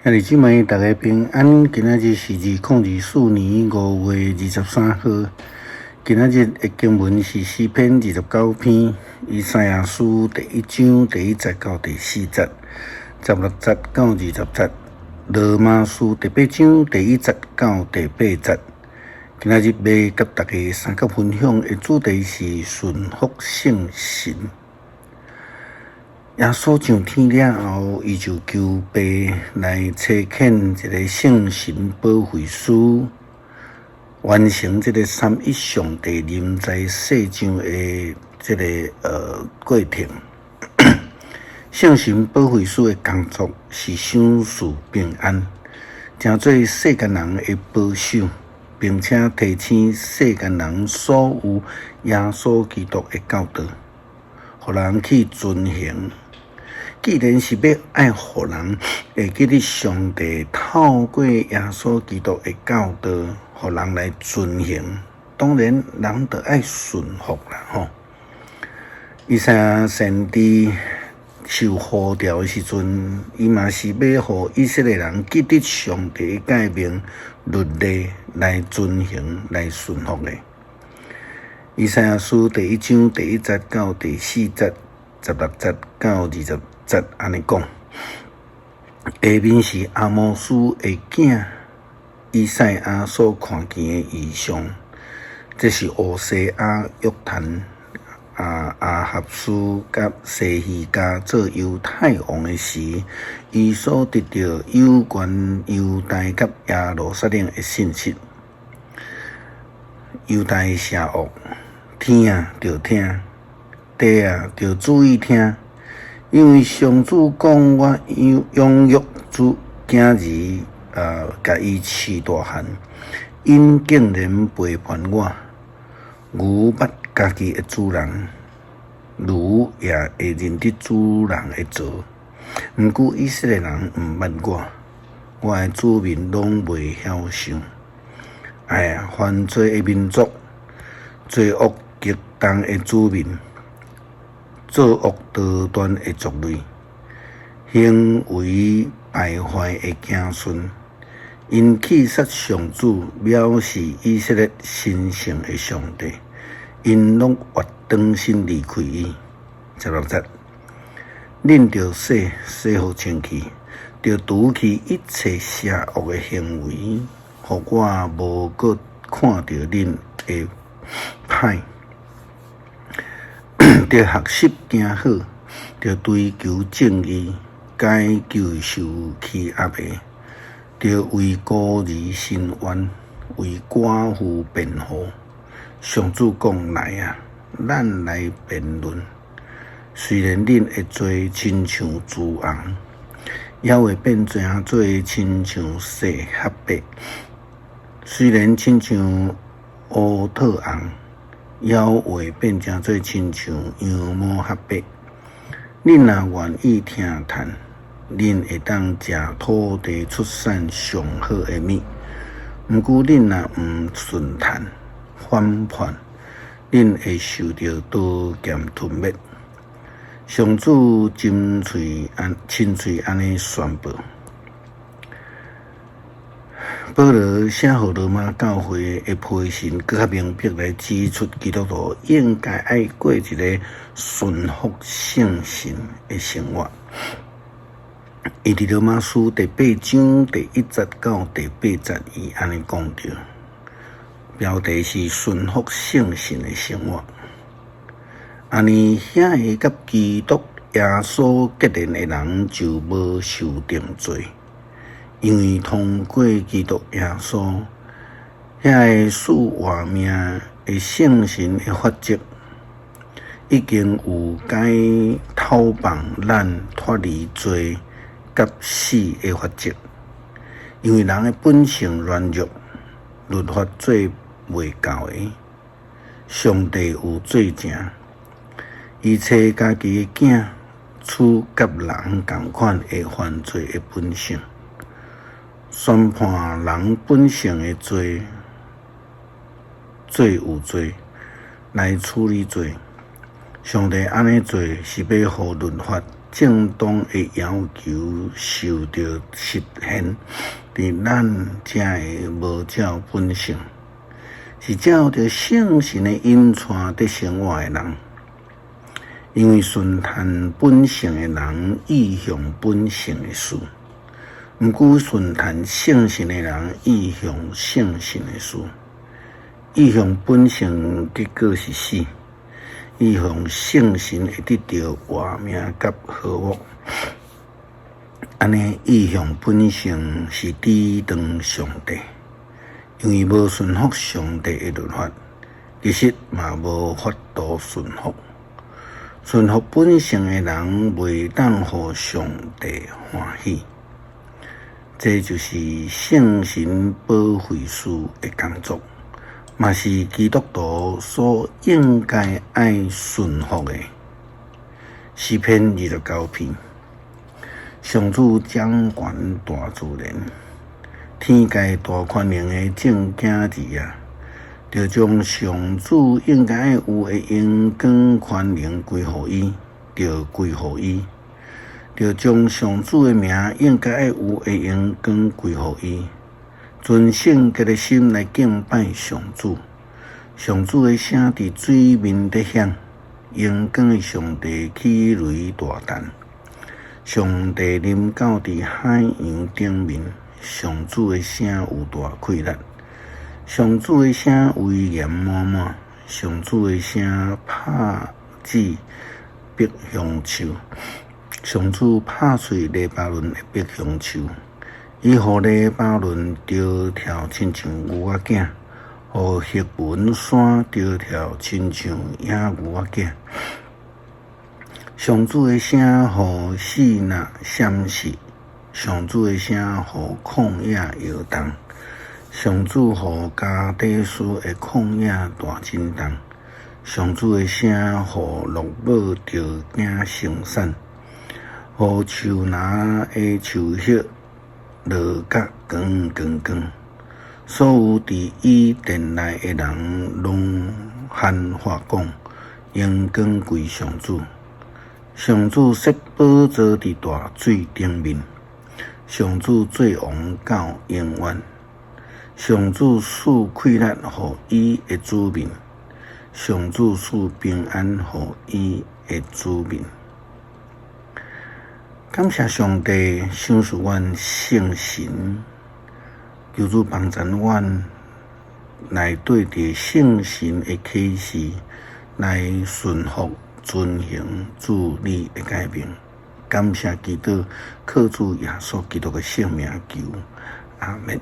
兄弟姊妹，大家平安。今仔日是2024年5月23号。今仔日的经文是诗篇29篇，以赛亚书第1章第1节到第4节，16节到20节，罗马书第8章第1节到第8节。今仔日要甲大家三角分享的主题是顺服圣神。耶稣上天了后，伊就求爸来差遣一个圣神保惠师，完成这个三一上帝临在世上的这个过程。圣神保惠师的工作是赏赐平安，成做世间人的保守，并且提醒世间人所有耶稣基督的教导，互人去遵行。既然是要爱互人会记得上帝透过耶稣基督的教导，互人来遵行，当然人就爱顺服啦吼。以赛亚先知受呼召的时阵，伊嘛是要互以色列人记得上帝的诫命律例来遵行来顺服的。以赛亚书第1章第1节到第4节，16节到20节安尼讲，下面是阿摩斯的囝以赛亚所看见的异象。这是乌西亚、约坦、阿哈斯甲西希加做犹太王的时，伊所得到有关犹大甲耶路撒冷的信息。犹大的邪恶，天啊着听，地啊着注意听。因为上主讲，我养育主囝儿，甲伊饲大汉，因竟然背叛我。牛捌家己的主人，牛也会认得主人的做。毋过以色列人毋捌我的子民拢袂晓想。哎呀，犯罪的民族，罪恶极重的子民。作恶多端的族类，行为败坏的子孙，因气杀上主，藐视以色列神圣的上帝，因拢活当心离开伊。16节，恁着洗互清气，着除去一切邪恶的行为，互我无搁看到恁的歹。着学习行好，着追求正义，解救受欺压的，着为孤儿伸冤，为寡妇辩护。上主讲来啊，咱来辩论。虽然恁的罪亲像朱红，也会变成罪亲像细黑白；虽然亲像乌特红，也会变成做亲像羊毛黑白。恁若愿意听叹，恁会当食土地出产上好的米；毋过恁若毋顺叹反叛，恁会受到刀剑吞灭。上主亲嘴安尼宣布。保罗写互罗马教会的批信，更较明白来指出基督徒应该爱过一个顺服圣神的生活。伊伫罗马书第8章第1节到第8节，伊安尼讲着，标题是顺服圣神的生活。安尼遐个甲基督耶稣结连的人就无受定罪。因为通过基督耶稣，遐个赐活命的圣神的法则，已经有解透放咱脱离罪甲死的法则。因为人的本性软弱，律法做袂到的，上帝有做成，伊找家己的囝，处甲人同款的犯罪的本性。宣判人本性的罪有罪，来处理罪。上帝安尼做是要互律法正当的要求受到实现，伫咱才会无照本性，是照着圣神的引带伫生活的人。因为顺探本性的人意向本性的事，毋过顺探圣神的人意向圣神的事。意向本性结果是死，意向圣神会得到活命甲好福。安尼意向本性是抵挡上帝，因为无顺服上帝的律法，其实嘛无法度顺服。顺服本性的人袂当互上帝欢喜，这就是圣神保惠师的工作，嘛是基督徒所应该爱顺服的。诗篇29篇，上主掌管大自然，天界大权能的正经字啊！就将上主应该有的荣光权能归乎伊，就归乎伊；就将上主的名应该有的荣光归乎伊。存圣洁的心来敬拜上主，上主的声伫水面在响，荣光的上帝起雷大弹，上帝临到伫海洋顶面，上主的声有大气力。上主的声威严满满，上主的声拍子碧香树，上主拍碎黎巴嫩的碧香树，伊互黎巴嫩着跳亲像牛仔囝，互黑文山着跳亲像野牛仔囝。上主的声互死那闪烁，上主的声互旷野摇动。上主互加底斯的旷野大震动，上主的声互鹿母着惊生产，互树拿的树叶落甲光光光，所有伫伊殿内的人拢喊话讲：荣光归上主。上主设宝座伫大水顶面，上主做王到永远。上主赐气力互伊的子民，上主赐平安互伊的子民。感谢上帝赏赐阮圣神，求主帮助阮来对着圣神的启示来顺服遵行主你的诫命。感谢基督，靠主耶稣基督的圣名求，阿们。